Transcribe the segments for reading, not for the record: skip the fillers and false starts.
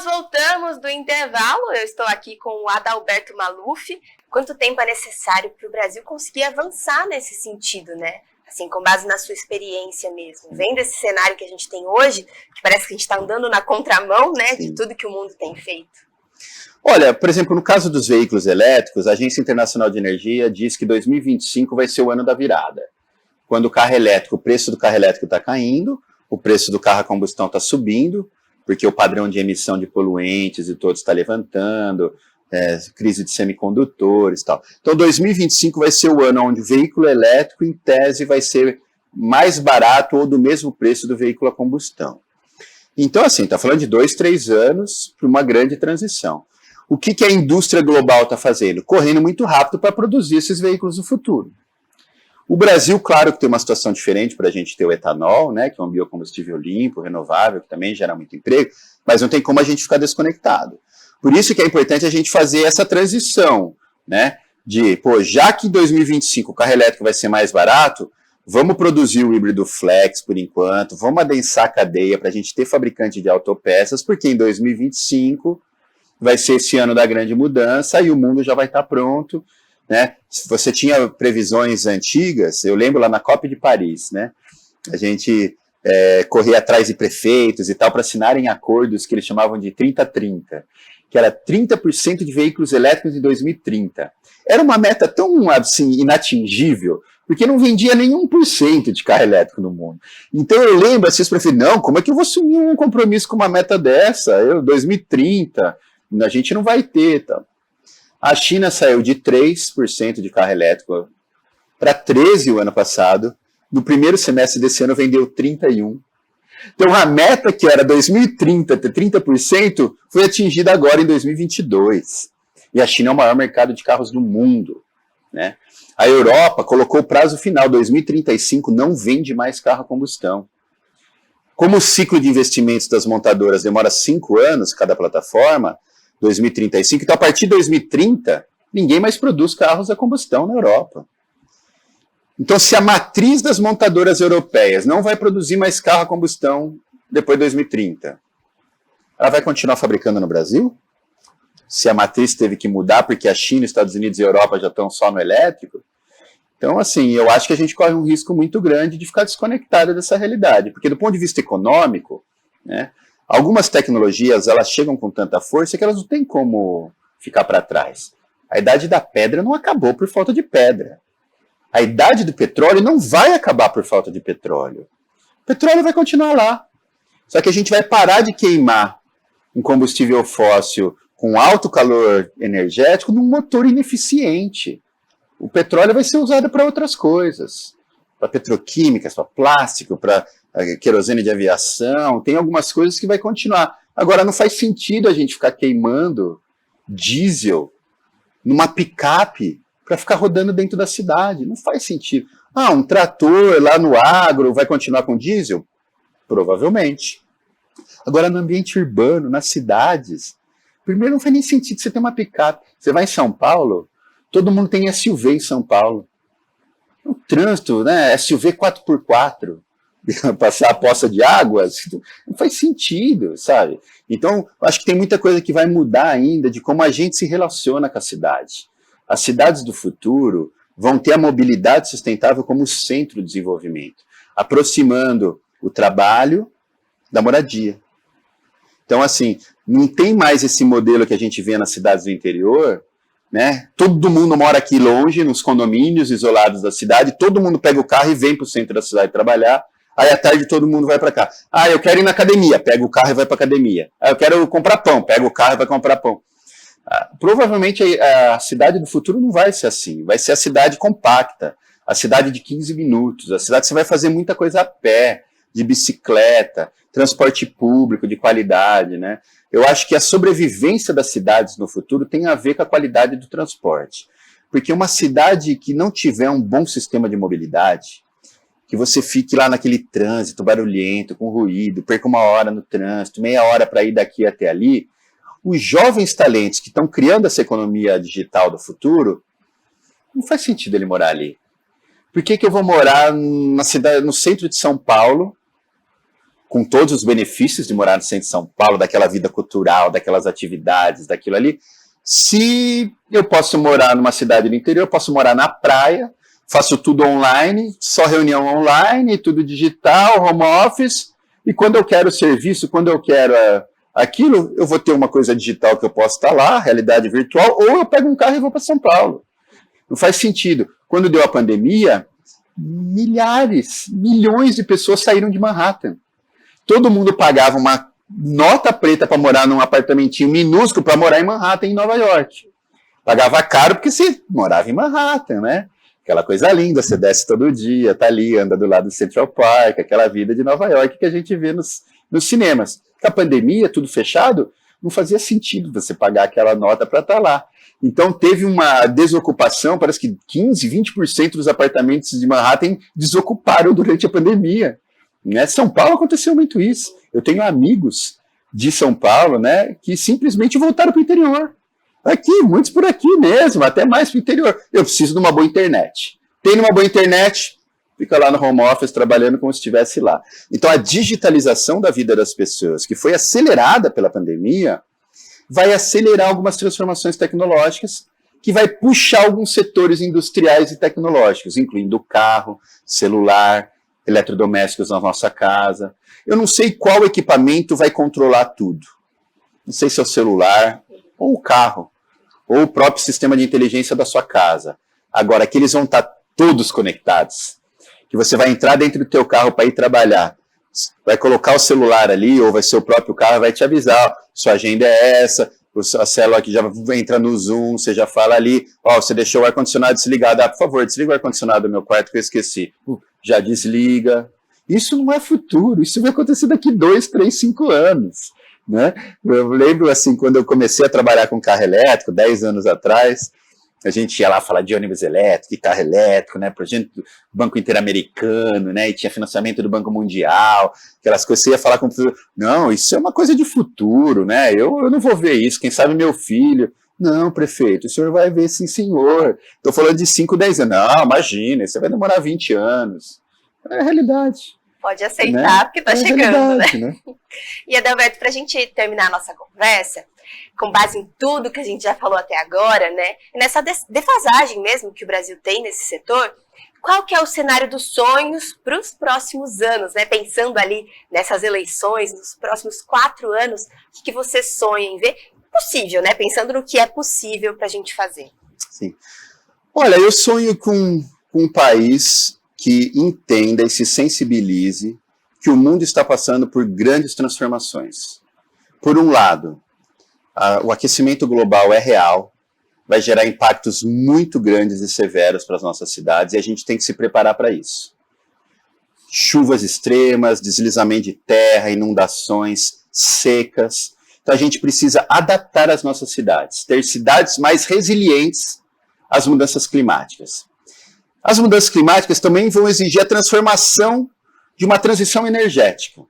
voltamos do intervalo. Eu estou aqui com o Adalberto Maluf. Quanto tempo é necessário para o Brasil conseguir avançar nesse sentido, né? Assim, com base na sua experiência mesmo. Vendo esse cenário que a gente tem hoje, que parece que a gente está andando na contramão, né, de tudo que o mundo tem feito. Olha, por exemplo, no caso dos veículos elétricos, a Agência Internacional de Energia diz que 2025 vai ser o ano da virada. Quando o carro elétrico, o preço do carro elétrico está caindo, o preço do carro a combustão está subindo, porque o padrão de emissão de poluentes e todos está levantando, crise de semicondutores e tal. Então 2025 vai ser o ano onde o veículo elétrico, em tese, vai ser mais barato ou do mesmo preço do veículo a combustão. Então, assim, está falando de 2, 3 anos para uma grande transição. O que a indústria global está fazendo? Correndo muito rápido para produzir esses veículos no futuro. O Brasil, claro que tem uma situação diferente para a gente ter o etanol, né, que é um biocombustível limpo, renovável, que também gera muito emprego, mas não tem como a gente ficar desconectado. Por isso que é importante a gente fazer essa transição, né, de, já que em 2025 o carro elétrico vai ser mais barato, vamos produzir o híbrido flex por enquanto, vamos adensar a cadeia para a gente ter fabricante de autopeças, porque em 2025 vai ser esse ano da grande mudança e o mundo já vai estar pronto. Né? Se você tinha previsões antigas, eu lembro lá na COP de Paris, né? A gente corria atrás de prefeitos e tal para assinarem acordos que eles chamavam de 30-30, que era 30% de veículos elétricos em 2030. Era uma meta tão assim, inatingível, porque não vendia nem 1% de carro elétrico no mundo. Então eu lembro, assim, os prefeitos, não, como é que eu vou assumir um compromisso com uma meta dessa? 2030, a gente não vai ter, tal. A China saiu de 3% de carro elétrico para 13% o ano passado. No primeiro semestre desse ano vendeu 31%. Então a meta que era 2030 ter 30% foi atingida agora em 2022. E a China é o maior mercado de carros do mundo. Né? A Europa colocou o prazo final, 2035 não vende mais carro a combustão. Como o ciclo de investimentos das montadoras demora 5 anos, cada plataforma, 2035, então a partir de 2030, ninguém mais produz carros a combustão na Europa. Então, se a matriz das montadoras europeias não vai produzir mais carro a combustão depois de 2030, ela vai continuar fabricando no Brasil? Se a matriz teve que mudar porque a China, Estados Unidos e a Europa já estão só no elétrico? Então, assim, eu acho que a gente corre um risco muito grande de ficar desconectado dessa realidade, porque do ponto de vista econômico, né, algumas tecnologias, elas chegam com tanta força que elas não têm como ficar para trás. A idade da pedra não acabou por falta de pedra. A idade do petróleo não vai acabar por falta de petróleo. O petróleo vai continuar lá. Só que a gente vai parar de queimar um combustível fóssil com alto calor energético num motor ineficiente. O petróleo vai ser usado para outras coisas. Para petroquímicas, para plástico, para querosene de aviação, tem algumas coisas que vai continuar. Agora, não faz sentido a gente ficar queimando diesel numa picape para ficar rodando dentro da cidade. Não faz sentido. Um trator lá no agro vai continuar com diesel? Provavelmente. Agora, no ambiente urbano, nas cidades, primeiro não faz nem sentido você ter uma picape. Você vai em São Paulo, todo mundo tem SUV em São Paulo. O trânsito, né? SUV 4x4. Passar a poça de águas, não faz sentido, sabe? Então, acho que tem muita coisa que vai mudar ainda de como a gente se relaciona com a cidade. As cidades do futuro vão ter a mobilidade sustentável como centro de desenvolvimento, aproximando o trabalho da moradia. Então, assim, não tem mais esse modelo que a gente vê nas cidades do interior, né? Todo mundo mora aqui longe, nos condomínios isolados da cidade, todo mundo pega o carro e vem para o centro da cidade trabalhar. Aí à tarde todo mundo vai para cá. Eu quero ir na academia, pega o carro e vai para a academia. Eu quero comprar pão, pega o carro e vai comprar pão. Provavelmente a cidade do futuro não vai ser assim. Vai ser a cidade compacta, a cidade de 15 minutos, a cidade que você vai fazer muita coisa a pé, de bicicleta, transporte público de qualidade, né? Eu acho que a sobrevivência das cidades no futuro tem a ver com a qualidade do transporte. Porque uma cidade que não tiver um bom sistema de mobilidade, que você fique lá naquele trânsito barulhento, com ruído, perca 1 hora no trânsito, meia hora para ir daqui até ali, os jovens talentos que estão criando essa economia digital do futuro, não faz sentido ele morar ali. Por que eu vou morar na cidade, no centro de São Paulo, com todos os benefícios de morar no centro de São Paulo, daquela vida cultural, daquelas atividades, daquilo ali. Se eu posso morar numa cidade do interior, eu posso morar na praia, faço tudo online, só reunião online, tudo digital, home office, e quando eu quero serviço, quando eu quero aquilo, eu vou ter uma coisa digital que eu posso estar lá, realidade virtual, ou eu pego um carro e vou para São Paulo. Não faz sentido. Quando deu a pandemia, milhões de pessoas saíram de Manhattan. Todo mundo pagava uma nota preta para morar num apartamentinho minúsculo para morar em Manhattan, em Nova York. Pagava caro porque você morava em Manhattan, né? Aquela coisa linda, você desce todo dia, tá ali, anda do lado do Central Park, aquela vida de Nova York que a gente vê nos cinemas. Com a pandemia, tudo fechado, não fazia sentido você pagar aquela nota para estar lá. Então teve uma desocupação, parece que 15, 20% dos apartamentos de Manhattan desocuparam durante a pandemia. Né? São Paulo aconteceu muito isso. Eu tenho amigos de São Paulo, né, que simplesmente voltaram para o interior. Aqui, muitos por aqui mesmo, até mais para o interior. Eu preciso de uma boa internet. Tem uma boa internet, fica lá no home office trabalhando como se estivesse lá. Então a digitalização da vida das pessoas, que foi acelerada pela pandemia, vai acelerar algumas transformações tecnológicas que vai puxar alguns setores industriais e tecnológicos, incluindo carro, celular, eletrodomésticos na nossa casa. Eu não sei qual equipamento vai controlar tudo. Não sei se é o celular, ou o carro, ou o próprio sistema de inteligência da sua casa. Agora, que eles vão estar todos conectados, que você vai entrar dentro do teu carro para ir trabalhar, vai colocar o celular ali, ou vai ser o próprio carro, vai te avisar, sua agenda é essa, a célula aqui já entra no Zoom, você já fala ali, você deixou o ar-condicionado desligado, por favor, desliga o ar-condicionado do meu quarto que eu esqueci. Já desliga. Isso não é futuro, isso vai acontecer daqui 2, 3, 5 anos. Né? Eu lembro, assim, quando eu comecei a trabalhar com carro elétrico, 10 anos atrás, a gente ia lá falar de ônibus elétrico e carro elétrico, né, projeto do Banco Interamericano, né, e tinha financiamento do Banco Mundial, aquelas coisas, você ia falar com o professor, não, isso é uma coisa de futuro, né, eu não vou ver isso, quem sabe meu filho. Não, prefeito, o senhor vai ver sim, senhor. Estou falando de 5, 10 anos. Não, imagina, você vai demorar 20 anos. É a realidade. Pode aceitar, né? Porque está chegando, né? E, Adalberto, para a gente terminar a nossa conversa, com base em tudo que a gente já falou até agora, né, e nessa defasagem mesmo que o Brasil tem nesse setor, qual que é o cenário dos sonhos para os próximos anos, né? Pensando ali nessas eleições, nos próximos 4 anos, o que você sonha em ver? Possível, né? Pensando no que é possível para a gente fazer. Sim. Olha, eu sonho com um país que entenda e se sensibilize que o mundo está passando por grandes transformações. Por um lado, o aquecimento global é real, vai gerar impactos muito grandes e severos para as nossas cidades e a gente tem que se preparar para isso. Chuvas extremas, deslizamento de terra, inundações, secas. Então a gente precisa adaptar as nossas cidades, ter cidades mais resilientes às mudanças climáticas. As mudanças climáticas também vão exigir a transformação de uma transição energética,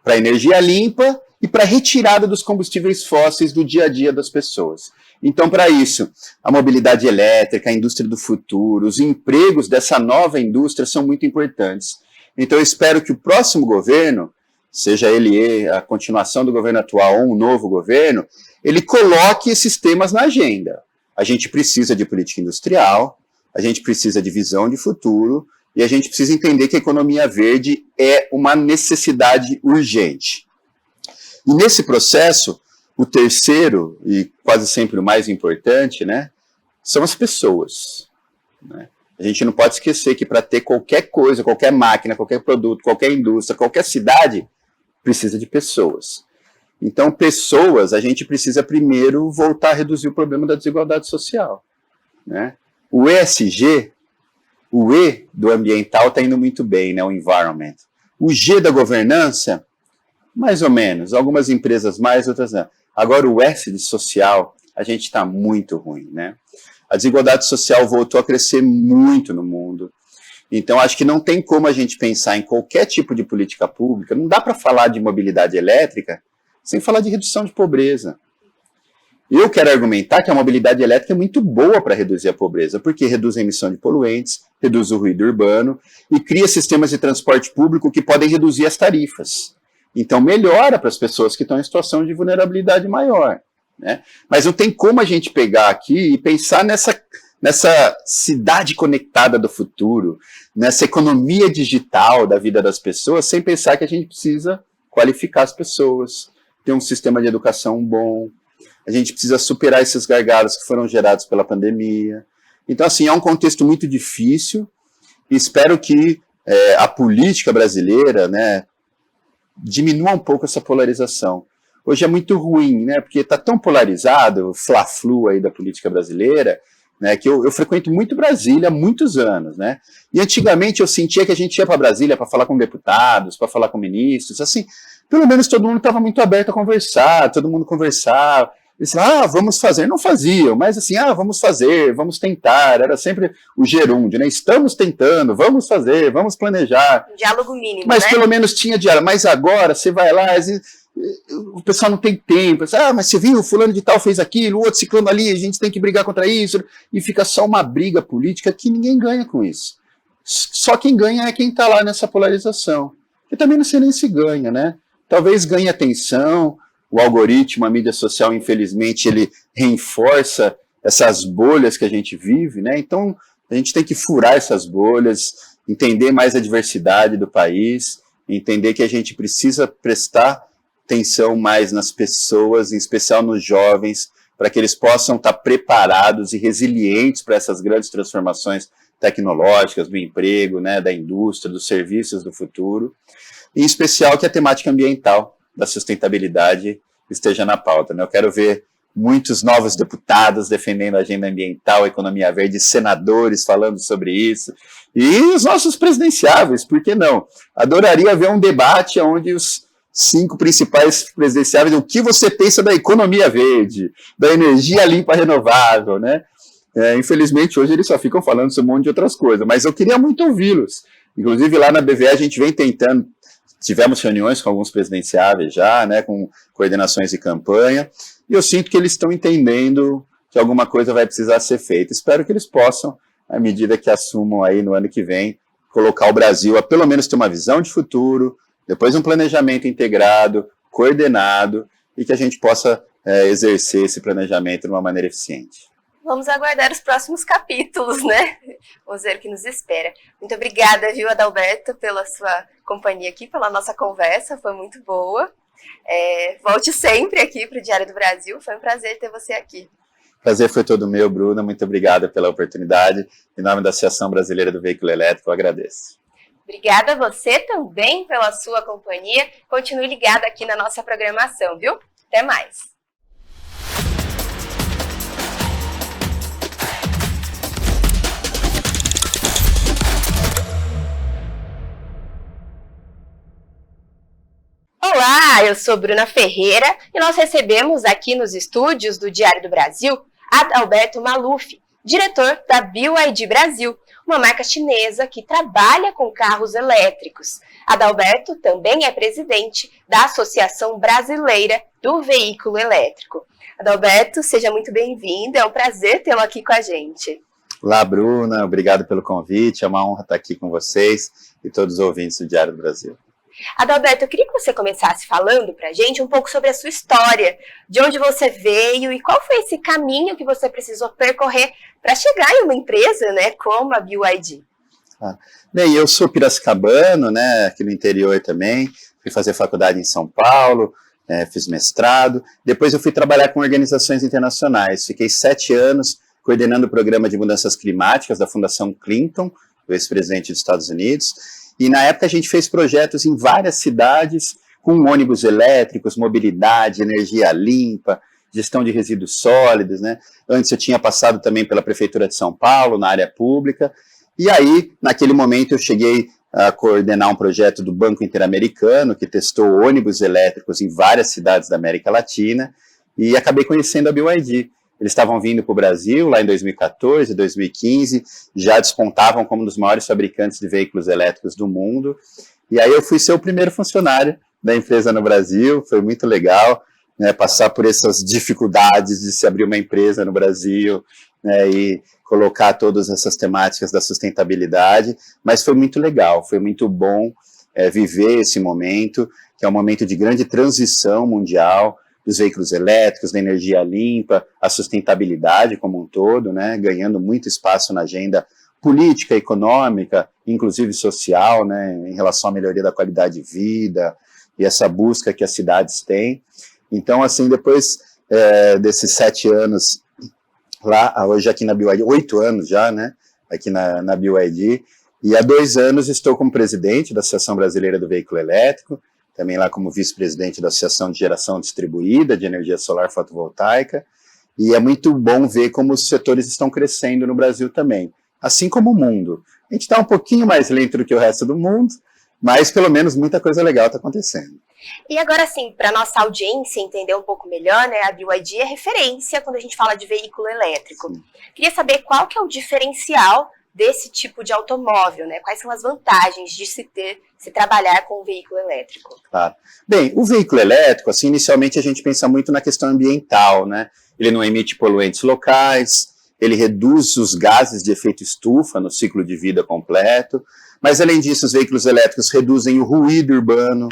para energia limpa e para retirada dos combustíveis fósseis do dia a dia das pessoas. Então, para isso, a mobilidade elétrica, a indústria do futuro, os empregos dessa nova indústria são muito importantes. Então, eu espero que o próximo governo, seja ele a continuação do governo atual ou um novo governo, ele coloque esses temas na agenda. A gente precisa de política industrial, a gente precisa de visão de futuro e a gente precisa entender que a economia verde é uma necessidade urgente. E nesse processo, o terceiro, e quase sempre o mais importante, né, são as pessoas. Né? A gente não pode esquecer que para ter qualquer coisa, qualquer máquina, qualquer produto, qualquer indústria, qualquer cidade, precisa de pessoas. Então, pessoas, a gente precisa primeiro voltar a reduzir o problema da desigualdade social. Né? O ESG, o E do ambiental está indo muito bem, né, o environment. O G da governança, mais ou menos. Algumas empresas mais, outras não. Agora, o S de social, a gente está muito ruim, né? A desigualdade social voltou a crescer muito no mundo. Então, acho que não tem como a gente pensar em qualquer tipo de política pública, não dá para falar de mobilidade elétrica sem falar de redução de pobreza. Eu quero argumentar que a mobilidade elétrica é muito boa para reduzir a pobreza, porque reduz a emissão de poluentes, reduz o ruído urbano e cria sistemas de transporte público que podem reduzir as tarifas. Então melhora para as pessoas que estão em situação de vulnerabilidade maior, né? Mas não tem como a gente pegar aqui e pensar nessa cidade conectada do futuro, nessa economia digital da vida das pessoas, sem pensar que a gente precisa qualificar as pessoas, ter um sistema de educação bom, a gente precisa superar esses gargalos que foram gerados pela pandemia. Então, assim, é um contexto muito difícil e espero que a política brasileira, né, diminua um pouco essa polarização. Hoje é muito ruim, né, porque está tão polarizado, o fla-flu aí da política brasileira, né, que eu frequento muito Brasília há muitos anos, né, e antigamente eu sentia que a gente ia para Brasília para falar com deputados, para falar com ministros, assim, pelo menos todo mundo estava muito aberto a conversar, todo mundo conversava, eles falavam, vamos fazer, não faziam, mas assim, vamos fazer, vamos tentar, era sempre o gerúndio, né, estamos tentando, vamos fazer, vamos planejar. Um diálogo mínimo, mas né? Pelo menos tinha diálogo, mas agora você vai lá, o pessoal não tem tempo, mas você viu, fulano de tal fez aquilo, o outro ciclano ali, a gente tem que brigar contra isso, e fica só uma briga política que ninguém ganha com isso. Só quem ganha é quem está lá nessa polarização. Eu também não sei nem se ganha, né? Talvez ganhe atenção, o algoritmo, a mídia social, infelizmente, ele reforça essas bolhas que a gente vive, né? Então, a gente tem que furar essas bolhas, entender mais a diversidade do país, entender que a gente precisa prestar atenção mais nas pessoas, em especial nos jovens, para que eles possam estar preparados e resilientes para essas grandes transformações tecnológicas, do emprego, né, da indústria, dos serviços do futuro, em especial que a temática ambiental, da sustentabilidade, esteja na pauta, né? Eu quero ver muitos novos deputados defendendo a agenda ambiental, a economia verde, senadores falando sobre isso, e os nossos presidenciáveis, por que não? Adoraria ver um debate onde os 5 principais presidenciáveis, o que você pensa da economia verde, da energia limpa renovável, né? Infelizmente, hoje eles só ficam falando sobre um monte de outras coisas, mas eu queria muito ouvi-los. Inclusive, lá na BVE, a gente vem tentando, tivemos reuniões com alguns presidenciáveis já, né, com coordenações de campanha, e eu sinto que eles estão entendendo que alguma coisa vai precisar ser feita. Espero que eles possam, à medida que assumam aí no ano que vem, colocar o Brasil a pelo menos ter uma visão de futuro, depois um planejamento integrado, coordenado, e que a gente possa exercer esse planejamento de uma maneira eficiente. Vamos aguardar os próximos capítulos, né? Vamos ver o que nos espera. Muito obrigada, viu, Adalberto, pela sua companhia aqui, pela nossa conversa, foi muito boa. Volte sempre aqui para o Diário do Brasil, foi um prazer ter você aqui. Prazer foi todo meu, Bruna, muito obrigada pela oportunidade. Em nome da Associação Brasileira do Veículo Elétrico, eu agradeço. Obrigada a você também pela sua companhia. Continue ligado aqui na nossa programação, viu? Até mais. Olá, eu sou Bruna Ferreira e nós recebemos aqui nos estúdios do Diário do Brasil Adalberto Maluf, diretor da BYD Brasil, uma marca chinesa que trabalha com carros elétricos. Adalberto também é presidente da Associação Brasileira do Veículo Elétrico. Adalberto, seja muito bem-vindo, é um prazer tê-lo aqui com a gente. Olá, Bruna, obrigado pelo convite, é uma honra estar aqui com vocês e todos os ouvintes do Diário do Brasil. Adalberto, eu queria que você começasse falando pra gente um pouco sobre a sua história, de onde você veio e qual foi esse caminho que você precisou percorrer para chegar em uma empresa, né, como a BYD. Bem, eu sou piracicabano, né, aqui no interior também, fui fazer faculdade em São Paulo, fiz mestrado, depois eu fui trabalhar com organizações internacionais, fiquei 7 anos coordenando o programa de mudanças climáticas da Fundação Clinton, do ex-presidente dos Estados Unidos. E na época a gente fez projetos em várias cidades com ônibus elétricos, mobilidade, energia limpa, gestão de resíduos sólidos, né? Antes eu tinha passado também pela Prefeitura de São Paulo, na área pública, e aí, naquele momento, eu cheguei a coordenar um projeto do Banco Interamericano, que testou ônibus elétricos em várias cidades da América Latina, e acabei conhecendo a BYD. Eles estavam vindo para o Brasil lá em 2014, 2015, já despontavam como um dos maiores fabricantes de veículos elétricos do mundo. E aí eu fui ser o primeiro funcionário da empresa no Brasil, foi muito legal, né, passar por essas dificuldades de se abrir uma empresa no Brasil, né, e colocar todas essas temáticas da sustentabilidade, mas foi muito legal, foi muito bom, viver esse momento, que é um momento de grande transição mundial, dos veículos elétricos, da energia limpa, a sustentabilidade como um todo, né, ganhando muito espaço na agenda política, econômica, inclusive social, né, em relação à melhoria da qualidade de vida e essa busca que as cidades têm. Então, assim, depois desses 7 anos lá, hoje aqui na BYD, 8 anos já, né, aqui na BYD, e há 2 anos estou como presidente da Associação Brasileira do Veículo Elétrico, também lá como vice-presidente da Associação de Geração Distribuída de Energia Solar Fotovoltaica, e é muito bom ver como os setores estão crescendo no Brasil também, assim como o mundo. A gente está um pouquinho mais lento do que o resto do mundo, mas pelo menos muita coisa legal está acontecendo. E agora, assim, para nossa audiência entender um pouco melhor, né, a BYD é referência quando a gente fala de veículo elétrico. Sim. Queria saber qual que é o diferencial desse tipo de automóvel, né? Quais são as vantagens de se trabalhar com um veículo elétrico? Claro. Bem, o veículo elétrico, assim, inicialmente a gente pensa muito na questão ambiental, né? Ele não emite poluentes locais, ele reduz os gases de efeito estufa no ciclo de vida completo, mas além disso os veículos elétricos reduzem o ruído urbano,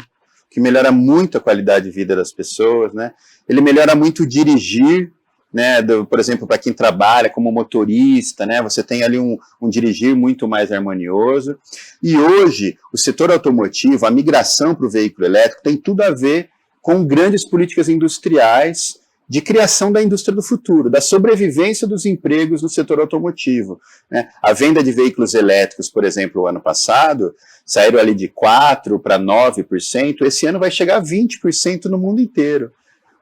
que melhora muito a qualidade de vida das pessoas, né? Ele melhora muito o dirigir, né? Por exemplo, para quem trabalha como motorista, né? Você tem ali um dirigir muito mais harmonioso. E hoje, o setor automotivo, a migração para o veículo elétrico tem tudo a ver com grandes políticas industriais de criação da indústria do futuro, da sobrevivência dos empregos no setor automotivo, né? A venda de veículos elétricos, por exemplo, o ano passado, saíram ali de 4% para 9%, esse ano vai chegar a 20% no mundo inteiro.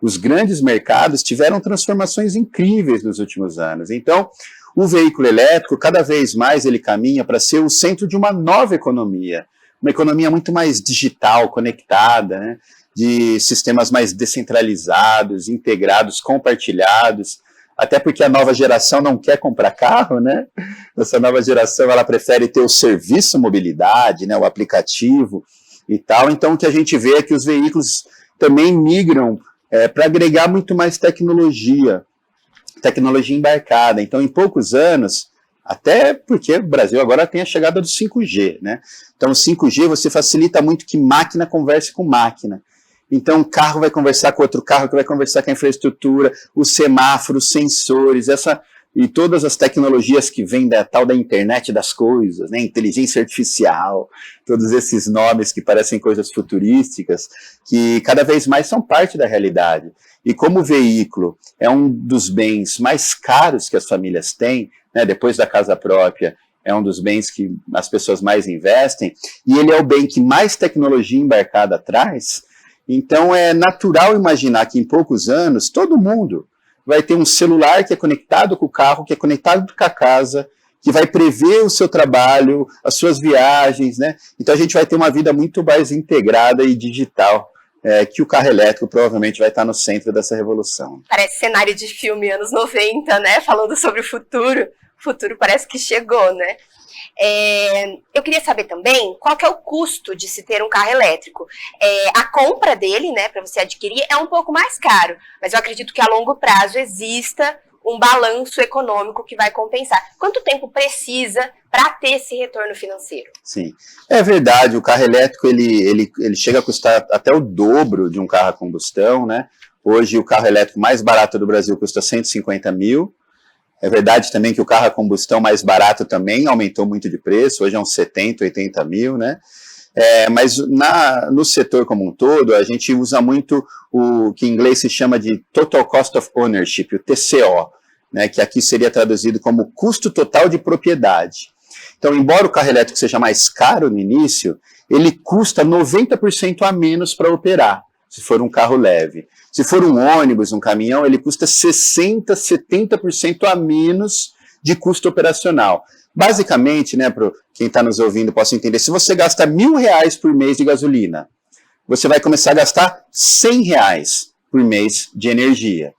Os grandes mercados tiveram transformações incríveis nos últimos anos. Então, o veículo elétrico, cada vez mais ele caminha para ser o centro de uma nova economia, uma economia muito mais digital, conectada, né? De sistemas mais descentralizados, integrados, compartilhados, até porque a nova geração não quer comprar carro, né? Essa nova geração, ela prefere ter o serviço mobilidade, né, o aplicativo e tal. Então, o que a gente vê é que os veículos também migram para agregar muito mais tecnologia embarcada. Então, em poucos anos, até porque o Brasil agora tem a chegada do 5G, né? Então, o 5G você facilita muito que máquina converse com máquina. Então, um carro vai conversar com outro carro, que vai conversar com a infraestrutura, os semáforos, sensores, e todas as tecnologias que vêm da tal da internet das coisas, né, inteligência artificial, todos esses nomes que parecem coisas futurísticas, que cada vez mais são parte da realidade. E como o veículo é um dos bens mais caros que as famílias têm, né, depois da casa própria, é um dos bens que as pessoas mais investem, e ele é o bem que mais tecnologia embarcada traz. Então é natural imaginar que em poucos anos todo mundo vai ter um celular que é conectado com o carro, que é conectado com a casa, que vai prever o seu trabalho, as suas viagens, né? Então a gente vai ter uma vida muito mais integrada e digital, que o carro elétrico provavelmente vai estar no centro dessa revolução. Parece cenário de filme anos 90, né? Falando sobre o futuro. O futuro parece que chegou, né? Eu queria saber também qual que é o custo de se ter um carro elétrico. A compra dele, né, para você adquirir, é um pouco mais caro, mas eu acredito que a longo prazo exista um balanço econômico que vai compensar. Quanto tempo precisa para ter esse retorno financeiro? Sim, é verdade, o carro elétrico ele chega a custar até o dobro de um carro a combustão, né? Hoje o carro elétrico mais barato do Brasil custa 150 mil. É verdade também que o carro a combustão mais barato também aumentou muito de preço, hoje é uns 70, 80 mil, né? Mas no setor como um todo, a gente usa muito o que em inglês se chama de Total Cost of Ownership, o TCO, né, que aqui seria traduzido como custo total de propriedade. Então, embora o carro elétrico seja mais caro no início, ele custa 90% a menos para operar, se for um carro leve. Se for um ônibus, um caminhão, ele custa 60%, 70% a menos de custo operacional. Basicamente, né, para quem está nos ouvindo possa entender, se você gasta R$1.000 por mês de gasolina, você vai começar a gastar R$100 por mês de energia.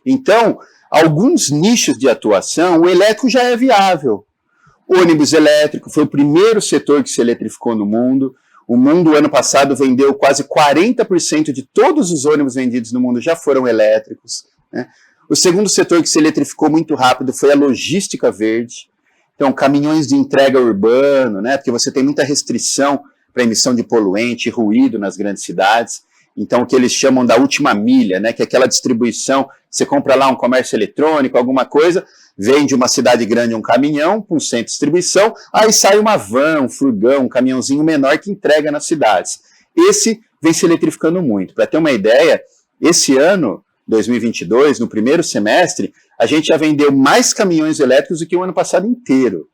Então, alguns nichos de atuação, o elétrico já é viável. O ônibus elétrico foi o primeiro setor que se eletrificou no mundo. O mundo, ano passado, vendeu quase 40% de todos os ônibus vendidos no mundo já foram elétricos, né? O segundo setor que se eletrificou muito rápido foi a logística verde. Então, caminhões de entrega urbano, né? Porque você tem muita restrição para emissão de poluente, ruído nas grandes cidades. Então, o que eles chamam da última milha, né, que é aquela distribuição, você compra lá um comércio eletrônico, alguma coisa, vem de uma cidade grande um caminhão para um centro de distribuição, aí sai uma van, um furgão, um caminhãozinho menor que entrega nas cidades. Esse vem se eletrificando muito. Para ter uma ideia, esse ano, 2022, no primeiro semestre, a gente já vendeu mais caminhões elétricos do que o ano passado inteiro.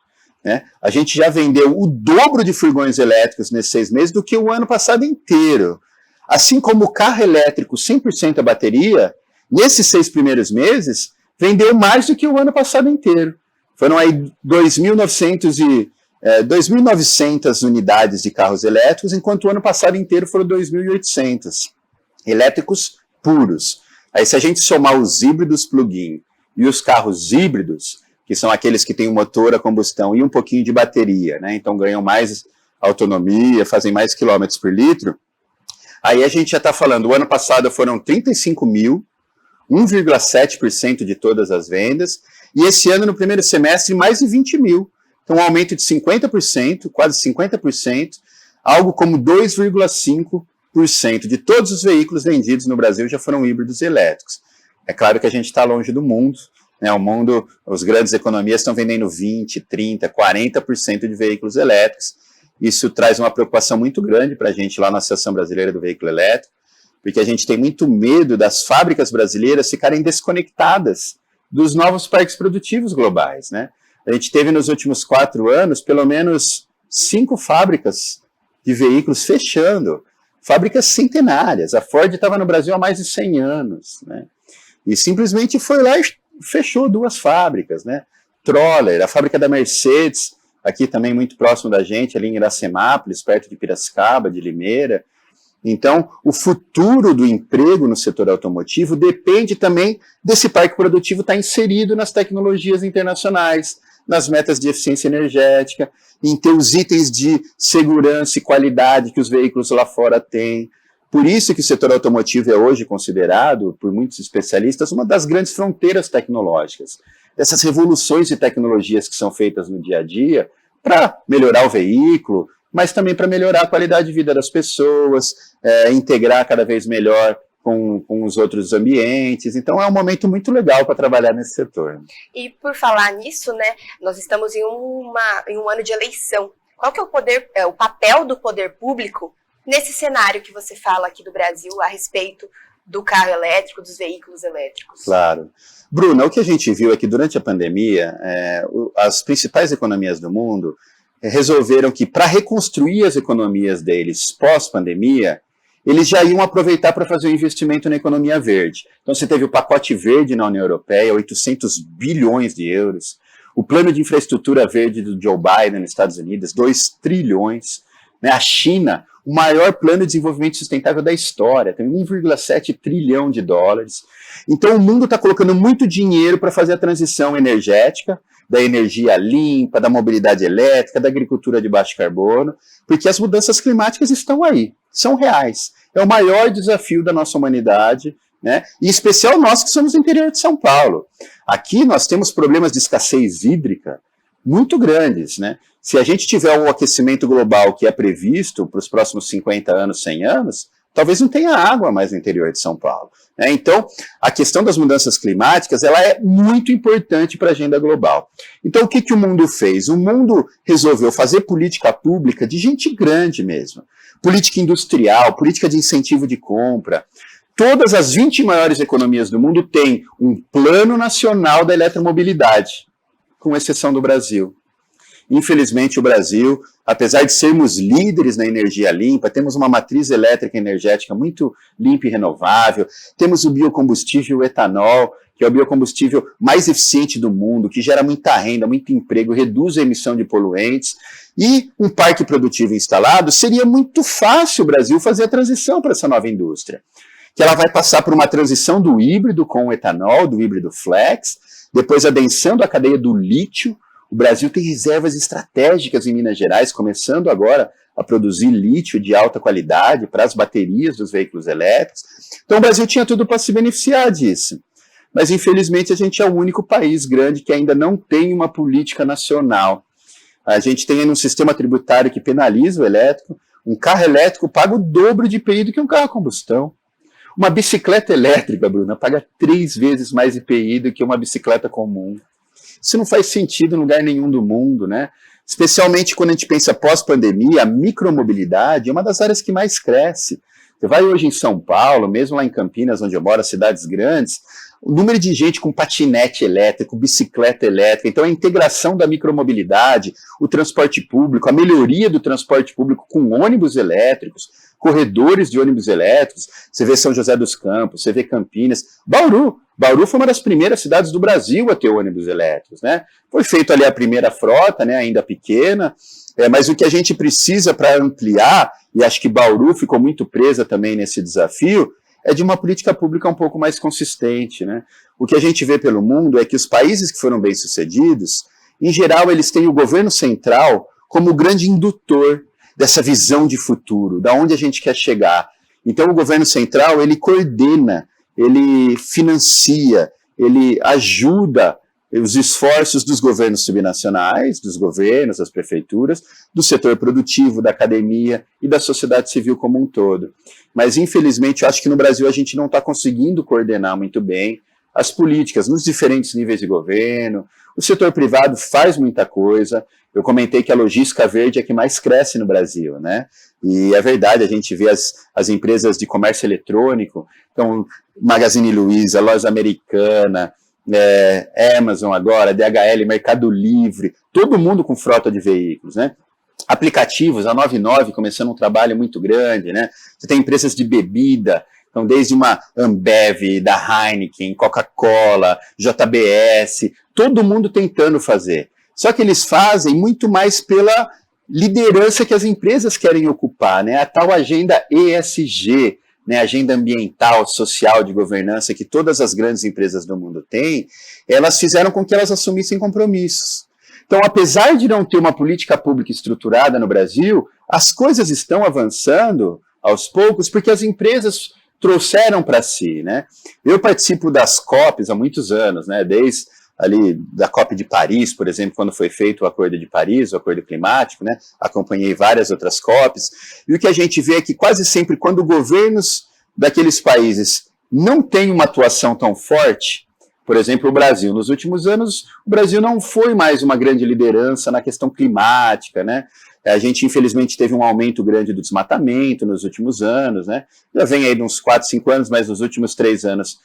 Né? A gente já vendeu o dobro de furgões elétricos nesses 6 meses do que o ano passado inteiro. Assim como o carro elétrico 100% a bateria, nesses 6 primeiros meses, vendeu mais do que o ano passado inteiro. Foram aí 2.900 unidades de carros elétricos, enquanto o ano passado inteiro foram 2.800 elétricos puros. Aí se a gente somar os híbridos plug-in e os carros híbridos, que são aqueles que têm um motor a combustão e um pouquinho de bateria, né? Então ganham mais autonomia, fazem mais quilômetros por litro, aí a gente já está falando, o ano passado foram 35 mil, 1,7% de todas as vendas, e esse ano, no primeiro semestre, mais de 20 mil. Então, um aumento de 50%, quase 50%, algo como 2,5% de todos os veículos vendidos no Brasil já foram híbridos elétricos. É claro que a gente está longe do mundo, né? O mundo, as grandes economias estão vendendo 20%, 30%, 40% de veículos elétricos. Isso traz uma preocupação muito grande para a gente lá na Associação Brasileira do Veículo Elétrico, porque a gente tem muito medo das fábricas brasileiras ficarem desconectadas dos novos parques produtivos globais, né? A gente teve nos últimos 4 anos pelo menos 5 fábricas de veículos fechando, fábricas centenárias. A Ford estava no Brasil há mais de 100 anos, né? E simplesmente foi lá e fechou 2 fábricas, né? Troller, a fábrica da Mercedes, aqui também muito próximo da gente, ali em Iracemápolis, perto de Piracicaba, de Limeira. Então, o futuro do emprego no setor automotivo depende também desse parque produtivo estar inserido nas tecnologias internacionais, nas metas de eficiência energética, em ter os itens de segurança e qualidade que os veículos lá fora têm. Por isso que o setor automotivo é hoje considerado, por muitos especialistas, uma das grandes fronteiras tecnológicas. Essas revoluções de tecnologias que são feitas no dia a dia para melhorar o veículo, mas também para melhorar a qualidade de vida das pessoas, integrar cada vez melhor com os outros ambientes. Então é um momento muito legal para trabalhar nesse setor. E por falar nisso, né, nós estamos em um ano de eleição. Qual que é o papel do poder público nesse cenário que você fala aqui do Brasil a respeito do carro elétrico, dos veículos elétricos? Claro. Bruna, o que a gente viu é que durante a pandemia, as principais economias do mundo resolveram que para reconstruir as economias deles pós-pandemia, eles já iam aproveitar para fazer um investimento na economia verde. Então você teve o pacote verde na União Europeia, 800 bilhões de euros, o plano de infraestrutura verde do Joe Biden nos Estados Unidos, 2 trilhões, né? A China, o maior plano de desenvolvimento sustentável da história, tem 1,7 trilhão de dólares. Então o mundo está colocando muito dinheiro para fazer a transição energética, da energia limpa, da mobilidade elétrica, da agricultura de baixo carbono, porque as mudanças climáticas estão aí, são reais. É o maior desafio da nossa humanidade, né? E em especial nós que somos do interior de São Paulo. Aqui nós temos problemas de escassez hídrica muito grandes, né? Se a gente tiver o aquecimento global que é previsto para os próximos 50 anos, 100 anos, talvez não tenha água mais no interior de São Paulo, né? Então, a questão das mudanças climáticas, ela é muito importante para a agenda global. Então, o que o mundo fez? O mundo resolveu fazer política pública de gente grande mesmo. Política industrial, política de incentivo de compra. Todas as 20 maiores economias do mundo têm um plano nacional da eletromobilidade, com exceção do Brasil. Infelizmente, o Brasil, apesar de sermos líderes na energia limpa, temos uma matriz elétrica e energética muito limpa e renovável, temos o biocombustível etanol, que é o biocombustível mais eficiente do mundo, que gera muita renda, muito emprego, reduz a emissão de poluentes, e um parque produtivo instalado, seria muito fácil o Brasil fazer a transição para essa nova indústria, que ela vai passar por uma transição do híbrido com o etanol, do híbrido flex, depois adensando a cadeia do lítio. O Brasil tem reservas estratégicas em Minas Gerais, começando agora a produzir lítio de alta qualidade para as baterias dos veículos elétricos. Então o Brasil tinha tudo para se beneficiar disso. Mas infelizmente a gente é o único país grande que ainda não tem uma política nacional. A gente tem um sistema tributário que penaliza o elétrico, Um carro elétrico paga o dobro de IPI do que um carro a combustão. Uma bicicleta elétrica, Bruna, paga 3 vezes mais IPI do que uma bicicleta comum. Isso não faz sentido em lugar nenhum do mundo, né? Especialmente quando a gente pensa pós-pandemia, a micromobilidade é uma das áreas que mais cresce. Você vai hoje em São Paulo, mesmo lá em Campinas, onde eu moro, cidades grandes, o número de gente com patinete elétrico, bicicleta elétrica, então a integração da micromobilidade, o transporte público, a melhoria do transporte público com ônibus elétricos, corredores de ônibus elétricos, você vê São José dos Campos, você vê Campinas, Bauru foi uma das primeiras cidades do Brasil a ter ônibus elétricos, né? Foi feita ali a primeira frota, né, ainda pequena, mas o que a gente precisa para ampliar, e acho que Bauru ficou muito presa também nesse desafio, é de uma política pública um pouco mais consistente, né? O que a gente vê pelo mundo é que os países que foram bem-sucedidos, em geral, eles têm o governo central como o grande indutor dessa visão de futuro, da onde a gente quer chegar. Então, o governo central, ele coordena, ele financia, ele ajuda os esforços dos governos subnacionais, dos governos, das prefeituras, do setor produtivo, da academia e da sociedade civil como um todo. Mas, infelizmente, eu acho que no Brasil a gente não está conseguindo coordenar muito bem as políticas nos diferentes níveis de governo. O setor privado faz muita coisa. Eu comentei que a logística verde é a que mais cresce no Brasil, né? E é verdade, a gente vê as empresas de comércio eletrônico, então Magazine Luiza, Loja Americana, Amazon agora, DHL, Mercado Livre, todo mundo com frota de veículos, né? Aplicativos, a 99 começando um trabalho muito grande, né? Você tem empresas de bebida, então desde uma Ambev, da Heineken, Coca-Cola, JBS, todo mundo tentando fazer. Só que eles fazem muito mais pela liderança que as empresas querem ocupar, né? A tal agenda ESG, né, agenda ambiental, social, de governança que todas as grandes empresas do mundo têm, elas fizeram com que elas assumissem compromissos. Então, apesar de não ter uma política pública estruturada no Brasil, as coisas estão avançando aos poucos porque as empresas trouxeram para si, né? Eu participo das COPs há muitos anos, né? Desde ali da COP de Paris, por exemplo, quando foi feito o Acordo de Paris, o Acordo Climático, né? Acompanhei várias outras COPs, e o que a gente vê é que quase sempre quando governos daqueles países não têm uma atuação tão forte, por exemplo, o Brasil, nos últimos anos, o Brasil não foi mais uma grande liderança na questão climática, né? A gente, infelizmente, teve um aumento grande do desmatamento nos últimos anos, né? Já vem aí de uns 4, 5 anos, mas nos últimos 3 anos